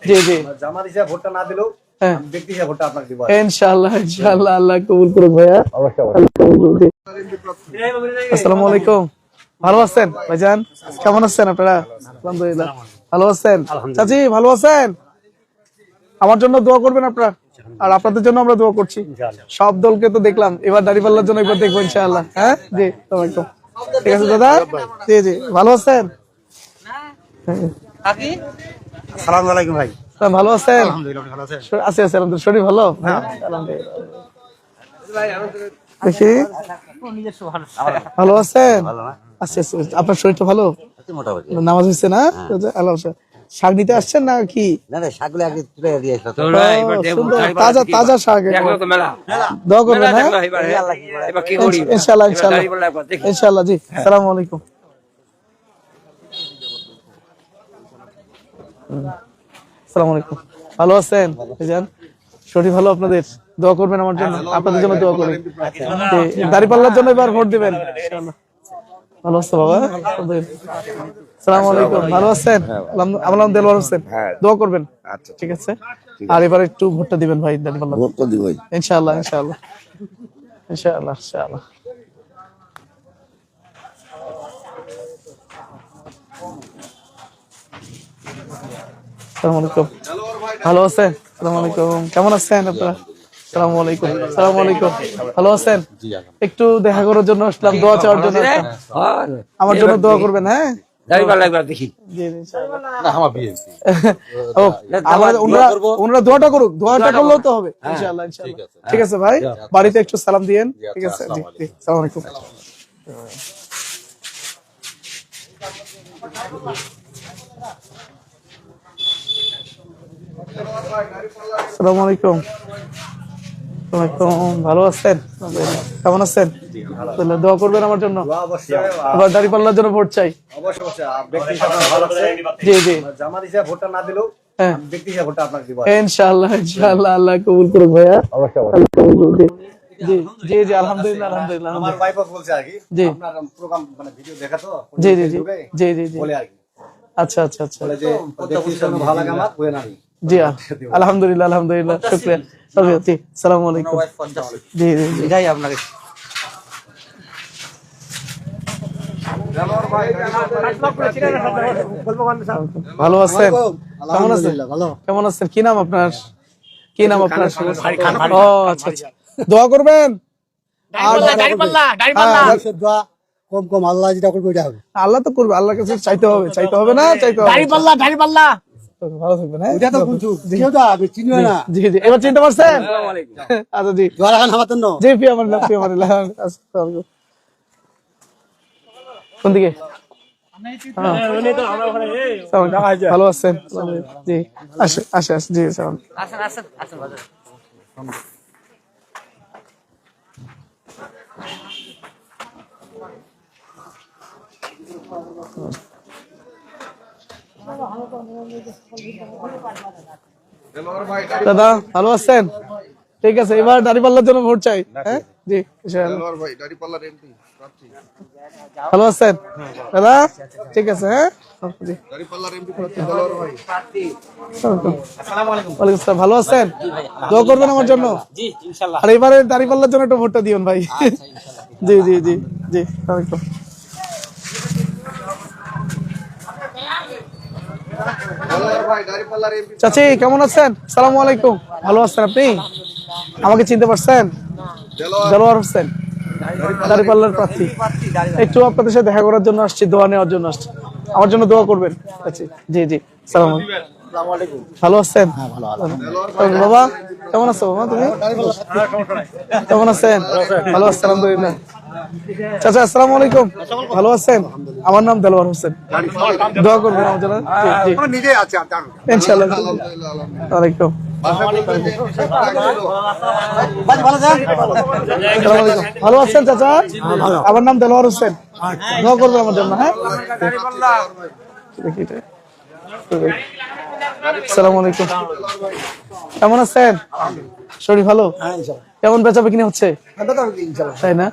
জি জি জামাত হিসেবে ভোটটা না দিলেও ব্যক্তি হিসেবে ভোটটা আপনাকে দিব ইনশাআল্লাহ ইনশাআল্লাহ আল্লাহ কবুল করুক ভাইয়া আসসালামু আলাইকুম ভালো আছেন ভাইজান কেমন আছেন আপনারা আলহামদুলিল্লাহ ভালো আছেন চাচি ভালো আছেন আমার জন্য দোয়া করবেন আপনারা আর আপনাদের জন্য আমরা দোয়া করছি সব দলকে তো দেখলাম এবার দাঁড়িপাল্লার জন্য এবার দেখবো ইনশাআল্লাহ হ্যাঁ জি আসসালামু আলাইকুম ঠিক আছে দাদা জি জি ভালো আছেন আসসালামু আলাইকুম ভাই ভালো আছেন আলহামদুলিল্লাহ ভালো আছেন আছি আছি আলহামদুলিল্লাহ শরীর ভালো আলহামদুলিল্লাহ দেখি ভালো আছেন আচ্ছা আচ্ছা আপনার শরীরটা ভালো নামাজ হয়েছে না আল্লাহ শাক নিতে আসছেন না কি তাজা তাজা শাক দোয়া করবেন হ্যাঁ ইনশাআল্লাহ ইনশাআল্লাহ ইনশাআল্লাহ জি আসসালামু আলাইকুম আসসালামু আলাইকুম ভালো আছেন ভাইজান শরীর ভালো আপনাদের দোয়া করবেন আমার জন্য আপনাদের জন্য দোয়া করি দাঁড়িপাল্লার জন্য এবার ভোট দিবেন ইনশাআল্লাহ ভালো আছেন বাবা আসসালামু আলাইকুম ভালো আছেন আমার নাম দেলোয়ার হোসেন দোয়া করবেন আচ্ছা ঠিক আছে আর এবার একটু ভোটটা দিবেন ভাই দাঁড়িপাল্লা ভোটটা দিব ইনশাআল্লাহ ইনশাআল্লাহ ইনশাআল্লাহ ইনশাআল্লাহ আসসালামু আলাইকুম ভালো আছেন আসসালামু আলাইকুম কেমন আছেন আপনারা আসসালামু আলাইকুম আসসালামু আলাইকুম ভালো আছেন একটু দেখা করার জন্য আসলাম দোয়া চাওয়ার জন্য আমার জন্য দোয়া করবেন হ্যাঁ ওনারা দোয়াটা করুক দোয়াটা করলেও তো হবে ইনশাআল্লাহ ইনশাআল্লাহ ঠিক আছে ভাই বাড়িতে একটু সালাম দিয়েন ঠিক আছে জি জি আসসালামু আলাইকুম আসসালামু আলাইকুম ভালো আছেন কেমন আছেন দোয়া করবেন আমার জন্য এবার দাঁড়িপাল্লার জন্য ভোট চাই জি জি জামাত হিসেবে ভোটটা না দিলেও ব্যক্তি হিসেবে ভোটটা আপনাকে দিব ইনশাআল্লাহ ইনশাআল্লাহ আল্লাহ কবুল করুক ভাইয়া জি জি জি আলহামদুলিল্লাহ আলহামদুলিল্লাহ আমার ভাইপো বলছে আর কি জি আপনার প্রোগ্রাম মানে ভিডিও দেখা তো জি জি জি জি জি জি বলে আর কি আচ্ছা আচ্ছা আচ্ছা বলে যে ব্যক্তি হিসেবে ভালো লাগে আমার হয়ে না জি আলহামদুলিল্লাহ আলহামদুলিল্লাহ শুকরিয়া জি আসসালামু আলাইকুম জি জি জি যাই আপনাকে ভালো আছেন কেমন আছেন কেমন আছেন কি নাম আপনার কি নাম আপনার ও আচ্ছা আচ্ছা দোয়া করবেন কম কম আল্লাহ যেটা করবে ওইটা হবে আল্লাহ তো করবে আল্লাহর কাছে চাইতে হবে না চাইতে হবে ভালো থাকবেন হ্যাঁ ওইটা তো বলছো কেউটা আমি চিনিও না জি জি এবার চিনতে পারছেন আচ্ছা জি দোয়া রাখান আমার জন্য জি ফি আমার কোন দিকে ভালো আছেন জি আসে জি দাদা ভালো আছেন ঠিক আছে এবার দাঁড়িপাল্লার জন্য ভোট চাই হ্যাঁ জি ভালো আছেন দাদা ঠিক আছে হ্যাঁ ভালো আছেন দোয়া করবেন আমার জন্য আর এবারে দাঁড়িপাল্লার জন্য একটু ভোটটা দিবেন ভাই জি জি জি জি চাচি কেমন আছেন আসসালামু আলাইকুম ভালো আছেন আপনি আমাকে চিনতে পারছেন দেলোয়ার হোসেন দাঁড়িপাল্লার প্রার্থী একটু আপনাদের সাথে দেখা করার জন্য আসছি দোয়া নেওয়ার জন্য আসছি আমার জন্য দোয়া করবেন জি জি আসসালামু আলাইকুম ভালো আছেন বাবা কেমন আছো বাবা তুমি কেমন আছেন ভালো আছেন আলহামদুলিল্লাহ চাচা আসসালামু আলাইকুম ভালো আছেন আমার নাম দেলোয়ার হোসেন দোয়া করবেন আমার জন্য ইনশাআল্লাহ ওয়ালাইকুম ভালো আছেন চাচা আমার নাম দেলোয়ার হোসেন দোয়া করবেন আমার জন্য হ্যাঁ আসসালামু আলাইকুম কেমন আছেন শরীর ভালো কেমন বেচা বিক্রি হচ্ছে তাই না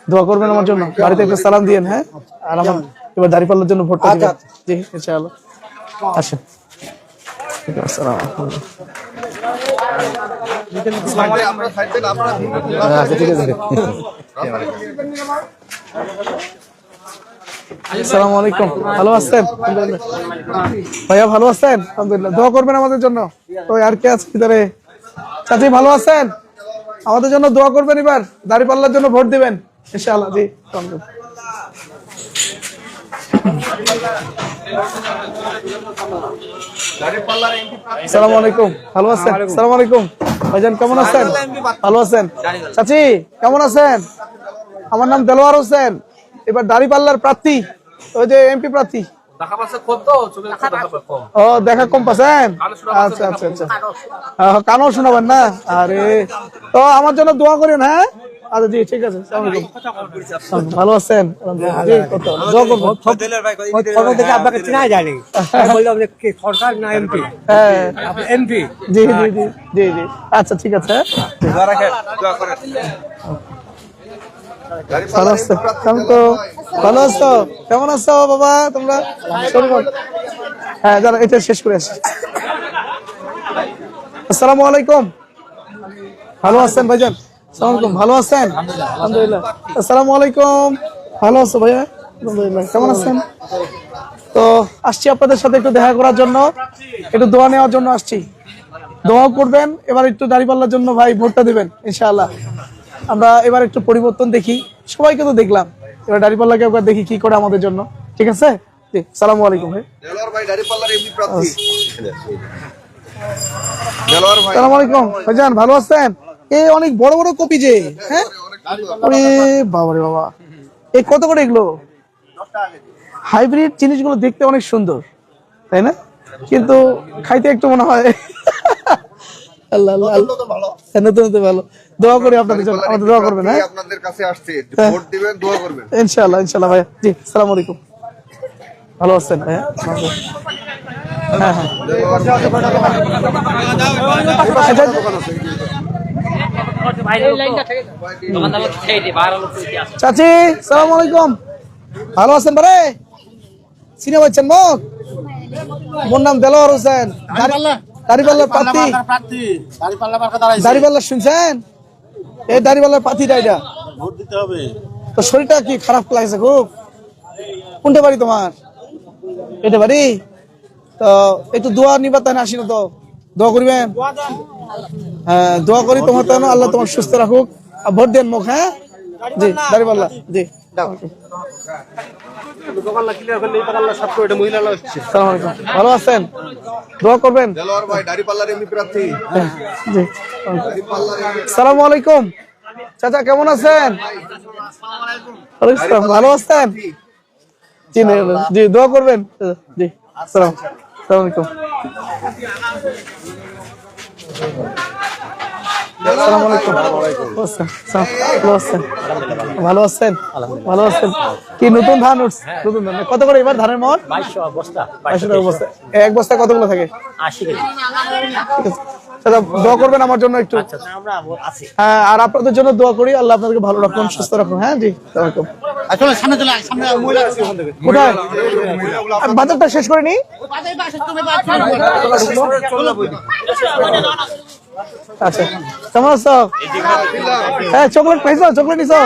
দোয়া করবেন আমার জন্য বাড়িতে একটু সালাম দিয়েন হ্যাঁ আর আমার এবার দাঁড়িপাল্লার জন্য ভোটটা দিবেন জি ইনশাআল্লাহ আসেন আসসালাম। আচ্ছা ঠিক আছে আসসালামু আলাইকুম, ভালো আছেন? ভাইয়া ভালো আছেন? আলহামদুলিল্লাহ, দোয়া করবেন আমাদের জন্য। ওই আর কে আছে ভিতরে? চাচি ভালো আছেন? আমাদের জন্য দোয়া করবেন, এবার দাঁড়িপাল্লার জন্য ভোট দিবেন ইনশাআল্লাহ। জি আসসালামু আলাইকুম, ভালো আছেন? আসসালামু আলাইকুম ভাইজান, কেমন আছেন? ভালো আছেন? চাচি কেমন আছেন? আমার নাম দেলোয়ার হোসেন, এবার দাঁড়িপাল্লার প্রার্থী, ওই যে এমপি প্রার্থী। ও দেখা কম পাচ্ছেন? আচ্ছা আচ্ছা আচ্ছা, কানও শোনাবেন না? আরে তো আমার জন্য দোয়া করেন। হ্যাঁ আচ্ছা জি ঠিক আছে। ভালো আছেন? আপনাকে চিনা জানি বললাম যে কি সরকার না এমপি? হ্যাঁ এমপি। জি জি জি জি জি আচ্ছা ঠিক আছে। ভালো আছো? ভালো আছো? কেমন আছো বাবা তোমরা? হ্যাঁ দাঁড়া, এটা শেষ করে আসি। আসসালামু আলাইকুম, ভালো আছেন ভাইজান? আসসালামু আলাইকুম, ভালো আছেন? আলহামদুলিল্লাহ। আসসালামু আলাইকুম, ভালো আছো ভাইয়া? আলহামদুলিল্লাহ, কেমন আছেন? তো আসছি আপনাদের সাথে একটু দেখা করার জন্য, একটু দোয়া নেওয়ার জন্য আসছি। দোয়া করবেন, এবার একটু দাঁড়িপাল্লার জন্য ভাই ভোটটা দিবেন ইনশাআল্লাহ। আমরা এবার একটু পরিবর্তন দেখি, সবাইকে তো দেখলাম, এবার দাঁড়িপাল্লাকে একবার দেখি কি করে আমাদের জন্য। ঠিক আছে, জি আসসালামু আলাইকুম ভাই। আসসালামু আলাইকুম ভাইজান, ভালো আছেন? এই অনেক বড় বড় কপি যে, হ্যাঁ ওরে বাবা রে বাবা, এই কত করে এগুলো? হাইব্রিড জিনিসগুলো দেখতে অনেক সুন্দর, তাই না? কিন্তু খাইতে একটু মনে হয় আল্লাহ আল্লাহ, নতুন নতুন ভালো। দোয়া করি আপনাদের জন্য, আমাদের দোয়া করবেন। হ্যাঁ আপনাদের কাছে আসছে, ভোট দিবেন, দোয়া করবেন ইনশাআল্লাহ ইনশাআল্লাহ ভাইয়া। জি আসসালামু আলাইকুম, ভালো আছেন ভাইয়া? হ্যাঁ হ্যাঁ চাচি সালাম আলাইকুম, ভালো আছেন? বারে চিনে পাচ্ছেন মুখ? মোর নাম দেলোয়ার হোসেন, দাঁড়িপাল্লার প্রার্থী। দাঁড়িপাল্লা শুনছেন? এই দাঁড়িপাল্লার প্রার্থীটা, এটা ভোট দিতে হবে। তো শরীরটা কি খারাপ লাগছে খুব? কোনটা বাড়ি তোমার? এটা বাড়ি? তো একটু দোয়া নিবা, তাই না? আসি না তো, দোয়া করবেন। হ্যাঁ দোয়া করি তোমার, তাই না? আল্লাহ তোমার সুস্থ রাখুক, আর ভোট দেন মুখ। হ্যাঁ জি দাঁড়িপাল্লা, জি ভালো আছেন? দোয়া করবেন। দেলোয়ার ভাই দাঁড়িপাল্লার এমপি প্রার্থী। জি আসসালামু আলাইকুম চাচা, কেমন আছেন? ভালো আছেন? জি জি দোয়া করবেন। জি আসসালামু আলাইকুম। আসসালামু আলাইকুম, ভালো আছেন? ভালো আছেন? কি নতুন ধান উঠছে? নতুন ধান কত করে এবার ধানের মন? 2200 বস্তা। 2200 টাকা বস্তা। এক বস্তায় কতগুলো থাকে? 80 কেজি। দাদা দোয়া করবেন আমার জন্য একটু। আচ্ছা আমরা আছি। হ্যাঁ আর আপনাদের জন্য দোয়া করি, আল্লাহ আপনাদেরকে ভালো রাখুন, সুস্থ রাখুন। হ্যাঁ জি আসসালামু আসলে সামনে চলে সামনে মহিলা আছে ওখান থেকে। কোথায়? বাজারটা শেষ করে নি। আচ্ছা কেমন আছো? হ্যাঁ চকলেট খাইছো? চকলেট নিছো?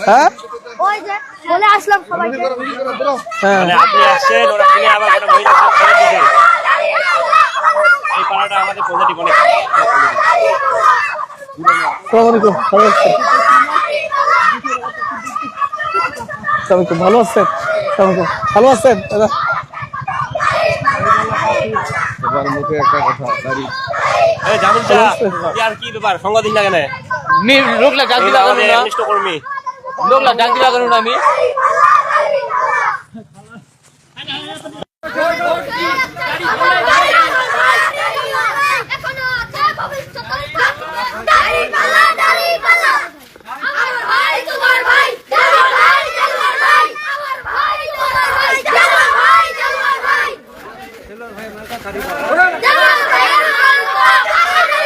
হ্যাঁ ওই যে বলে আসলাম সবাইকে। হ্যাঁ আপনি আসছেন, ওরা কিনে আবার একটা মহিলা করে দিয়েছে। এই পাড়াটা আমাদের পজিটিভ অনেক। আসসালামু আলাইকুম, ভালো আছেন? আসসালামু আলাইকুম, ভালো আছেন? আসসালামু আলাইকুম, ভালো আছেন দাদা? এবার মুখে একটা কথা, দাড়ি এই জামিল চা আর কি ব্যাপার সঙ্গ দিন লাগে না? লোকলা ডাক দিবা করুন না, মিষ্ট কর্মী লোকলা ডাক দিবা করুন আমি। এখনো আছে ভবিষ্যৎ দাঁড়িপাল্লা দাঁড়িপাল্লা আমার ভাই তোমার ভাই দেলোয়ার ভাই দেলোয়ার ভাই আমার ভাই তোমার ভাই দেলোয়ার ভাই দেলোয়ার ভাই দেলোয়ার ভাই মার্কা দাঁড়িপাল্লা দেলোয়ার ভাই মার্কা দাঁড়িপাল্লা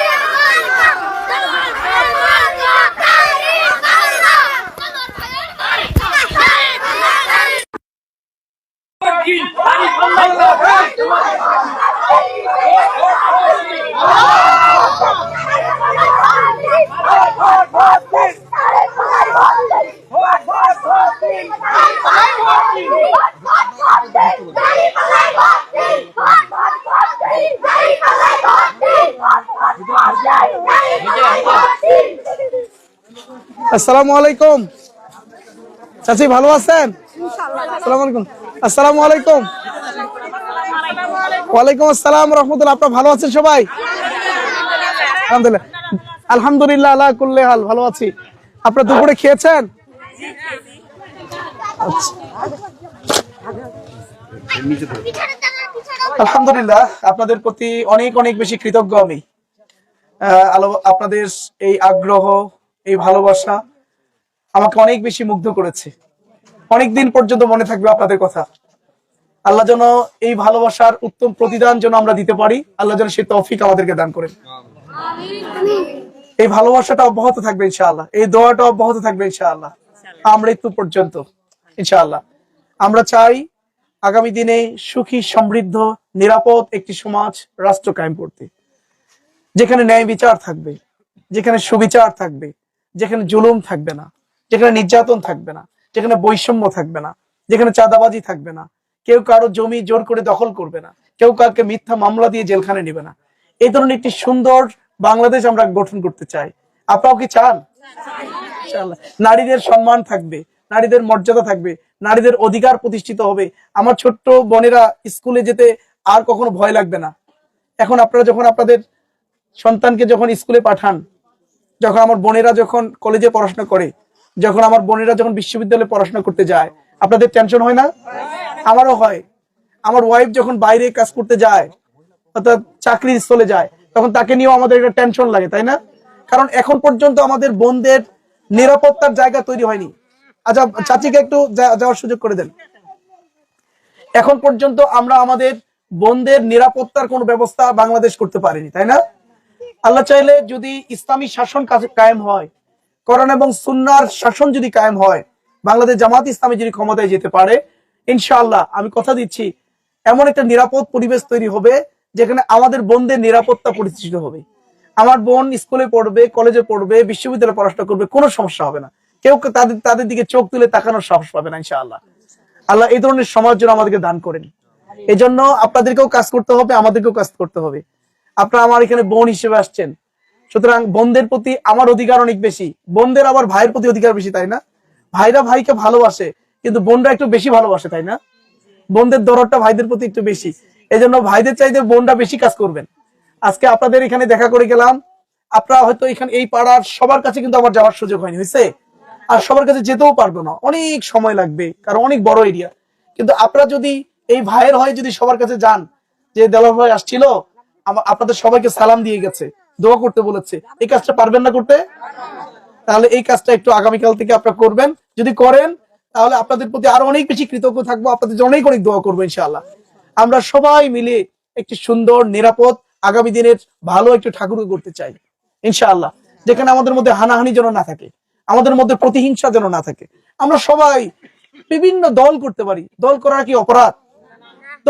আসসালামু আলাইকুম চাচি, ভালো আছেন? আসসালামু আলাইকুম। আসসালামু আলাইকুম। ওয়ালাইকুম আসসালাম রহমতুল্লাহ। আপনারা ভালো আছেন সবাই? আলহামদুলিল্লাহ, আলহামদুলিল্লাহ আলা কুল্লি হাল, ভালো আছি। আপনারা দুপুরে খেয়েছেন? আলহামদুলিল্লাহ, আপনাদের প্রতি অনেক অনেক বেশি কৃতজ্ঞ আমি। আপনাদের এই আগ্রহ, এই ভালোবাসা আমাকে অনেক বেশি মুগ্ধ করেছে। অনেকদিন পর্যন্ত মনে থাকবে আপনাদের কথা। আল্লাহ যেন এই ভালোবাসার উত্তম প্রতিদান যেন আমরা দিতে পারি, আল্লাহ যেন সেই তৌফিক আমাদেরকে দান করেন। এই ভালোবাসাটা অব্যাহত থাকবে ইনশাআল্লাহ, এই দোয়াটা অব্যাহত থাকবে ইনশাআল্লাহ আমৃত্যু পর্যন্ত ইনশাআল্লাহ। আমরা চাই আগামী দিনে সুখী, সমৃদ্ধ, নিরাপদ একটি সমাজ, রাষ্ট্র কায়েম করতে, যেখানে ন্যায় বিচার থাকবে, যেখানে সুবিচার থাকবে, যেখানে জুলুম থাকবে না, যেখানে নির্যাতন থাকবে না, যেখানে বৈষম্য থাকবে না, যেখানে চাঁদাবাজি থাকবে না, কেউ কারো জমি জোর করে দখল করবে না, কেউ কাউকে মিথ্যা মামলা দিয়ে জেলখানে নেবে না। এই ধরনের একটি সুন্দর বাংলাদেশ আমরা গঠন করতে চাই। আপনারাও কি চান? নারীদের সম্মান থাকবে, নারীদের মর্যাদা থাকবে, নারীদের অধিকার প্রতিষ্ঠিত হবে। আমার ছোট্ট বোনেরা স্কুলে যেতে আর কখনো ভয় লাগবে না। এখন আপনারা যখন আপনাদের সন্তানকে যখন স্কুলে পাঠান, যখন আমার বোনেরা যখন কলেজে পড়াশোনা করে, যখন আমার বোনেরা যখন বিশ্ববিদ্যালয়ে পড়াশোনা করতে যায়, আপনাদের টেনশন হয় না? আমারও হয়। আমার ওয়াইফ যখন বাইরে কাজ করতে যায়, অর্থাৎ চাকরির স্থলে যায়, তখন তাকে নিয়েও আমাদের একটা টেনশন লাগে, তাই না? কারণ এখন পর্যন্ত আমাদের বোনদের নিরাপত্তার জায়গা তৈরি হয়নি। আচ্ছা, চাচিকে একটু যাওয়ার সুযোগ করে দেন। এখন পর্যন্ত আমরা আমাদের বোনদের নিরাপত্তার কোনো ব্যবস্থা বাংলাদেশ করতে পারিনি, তাই না? আল্লাহ চাইলে যদি ইসলামী শাসন কায়েম হয়, কোরআন এবং সুন্নাহর শাসন যদি কায়েম হয়, বাংলাদেশ জামাত ইসলামী যদি ক্ষমতায় যেতে পারে, ইনশাআল্লাহ আমি কথা দিচ্ছি এমন একটা নিরাপদ পরিবেশ তৈরি হবে যেখানে আমাদের বোনদের নিরাপত্তা প্রতিষ্ঠিত হবে। আমার বোন স্কুলে পড়বে, কলেজে পড়বে, বিশ্ববিদ্যালয়ে পড়াশোনা করবে, কোনো সমস্যা হবে না। কেউ তাদের দিকে চোখ তুলে তাকানোর সাহস পাবে না ইনশাআল্লাহ। আল্লাহ এই ধরনের সমাজ যেন আমাদেরকে দান করেন। এই জন্য আপনাদেরকেও কাজ করতে হবে, আমাদেরকেও কাজ করতে হবে। আপনারা আমার এখানে বোন হিসেবে আসছেন, সুতরাং বোনদের প্রতি আমার অধিকার অনেক বেশি। বোনদের আবার ভাইয়ের প্রতি অধিকার বেশি, তাই না? ভাইরা ভাইকে ভালোবাসে, কিন্তু বোনরা একটু বেশি ভালোবাসে, তাই না? বোনদের দরদটা ভাইদের প্রতি একটু বেশি। এই জন্য ভাইদের চাইতে বোনরা বেশি কাজ করবেন। আজকে আপনাদের এখানে দেখা করে গেলাম। আপনারা হয়তো এখানে এই পাড়ার সবার কাছে কিন্তু আমার যাওয়ার সুযোগ হয়নি, হয়েছে? আর সবার কাছে যেতেও পারবো না, অনেক সময় লাগবে, কারণ অনেক বড় এরিয়া। কিন্তু আপনারা যদি এই ভাইয়ের হয়ে যদি সবার কাছে যান, যে দেলোয়ার ভাই আসছিল, আপনাদের সবাইকে সালাম দিয়ে গেছে, দোয়া করতে বলেছে, এই কাজটা পারবেন না করতে? তাহলে এই কাজটা একটু আগামীকাল থেকে আপনারা করবেন। যদি করেন তাহলে আপনাদের প্রতি আরো অনেক বেশি কৃতজ্ঞ থাকবো, আপনাদের জন্য অনেক অনেক দোয়া করবো ইনশাআল্লাহ। আমরা সবাই মিলে একটি সুন্দর, নিরাপদ আগামী দিনের ভালো একটু ঠাকুর করতে চাই ইনশাআল্লাহ, যেখানে আমাদের মধ্যে হানাহানি যেন না থাকে, আমাদের মধ্যে প্রতিহিংসা যেন না থাকে। আমরা সবাই বিভিন্ন দল করতে পারি। দল করা কি অপরাধ?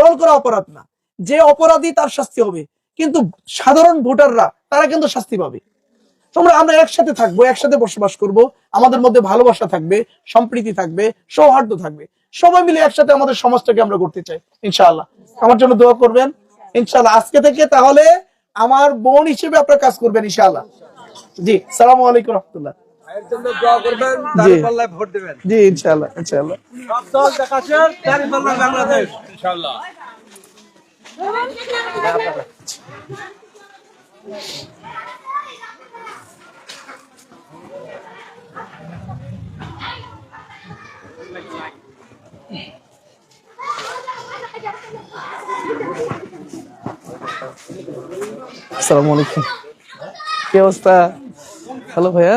দল করা অপরাধ না। যে অপরাধী তার শাস্তি হবে, কিন্তু সাধারণ ভোটাররা তারা কিন্তু শাস্তি পাবে। আমরা একসাথে থাকবো, একসাথে বসবাস করব, আমাদের মধ্যে ভালোবাসা থাকবে, সম্প্রীতি থাকবে, সৌহার্দ্য থাকবে। সবাই মিলে একসাথে আমাদের সমাজটাকে আমরা করতে চাই ইনশাআল্লাহ। আমার জন্য দোয়া করবেন ইনশাআল্লাহ। আজকে থেকে তাহলে আমার বোন হিসেবে আপনারা কাজ করবেন ইনশাআল্লাহ। জি, আসসালামু আলাইকুম রাহমাতুল্লাহ। এর জন্য দোয়া করবেন, দাঁড়িপাল্লায় ভোট দিবেন। জি ইনশাআল্লাহ, ইনশাআল্লাহ। সব দল দেখাচ্ছে দাঁড়িপাল্লা বাংলাদেশ ইনশাআল্লাহ। আসসালামু আলাইকুম। কি অবস্থা? হ্যালো ভাইয়া।